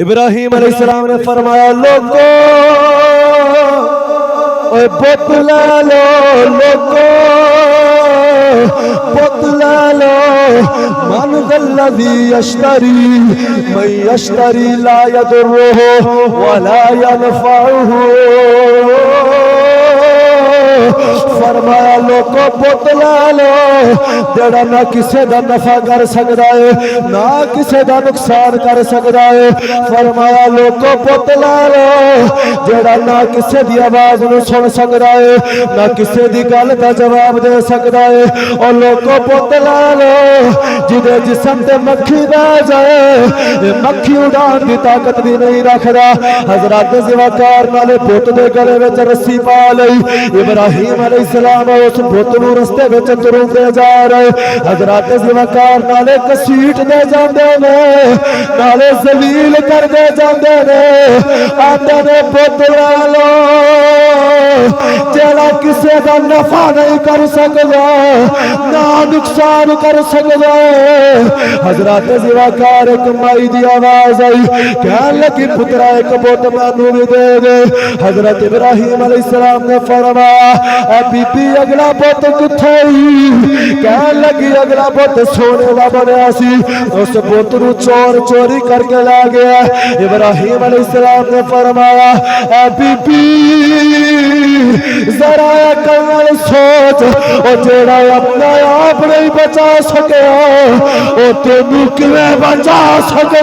ابراہیم علیہ السلام نے فرمایا لوگو اے بت لے لو لوگو بت لے لو من ذا الذی یشتری من یشتری لا یضرہ ولا ینفعہ فرمایا لوگو بت لے لو جڑا نہ کسے دا نفع کر سکدا ہے نہ کسے دا نقصان کر سکدا ہے فرمایا لوگو بت لے لو جڑا نہ کسے دی آواز نو سن سکدا ہے نہ کسے دی گل دا جواب دے سکدا ہے اور لوگو بت لے لو جدے جسم تے مکھی بہ جائے مکھی اڑان دی طاقت بھی نہیں رکھدا حضرت زواکار نالے بت دے گلے وچ رسی پا لئی ابراہیم علیہ السلام اس بت نو رستے وچ تروندے جا رہے حضرت زواکار نالے کسیٹ دے جاندے نے نالے ذلیل کر دے جاندے نے آندے نے بت لے لو جڑا کسے دا نفع نہیں کر سکدا نہ نقصان کر سکدا حضرت زواکار ایک مائی دی آواز آئی کہن لگی پترا ایک بت مینوں بھی دے دے حضرت ابراہیم علیہ السلام نے فرمایا اے بی بی اگلا بت کتھے کہن لگی اگلا بت سونے دا بنیا سی اس بت نو چور چوری کر کے لے گیا ابراہیم علیہ السلام نے فرمایا اے بی بی ذرا کل سوچ او جیڑا اپنا آپ نہیں بچا سکیا او تینوں کیویں بچا سکے